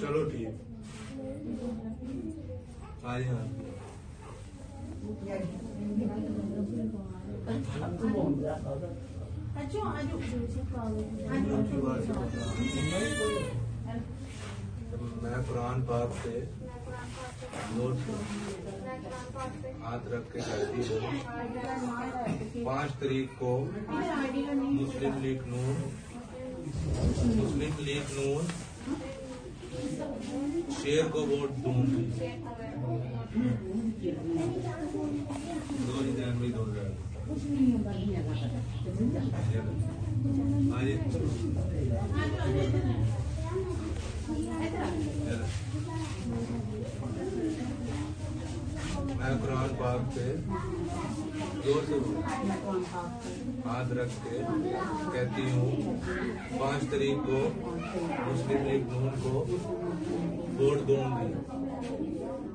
चलो ठीक आइए हाँ मैं कुरान पाक से हाथ रख के कहती हूँ 5 तारीख को मुस्लिम लीग नून शेर को वोट दूंगी 2 जनवरी 2000 मैं कुरान पाक पे जोर से हाथ रख के कहती हूँ 5 तारीख को मुस्लिम लीग नून को वोट दूंगी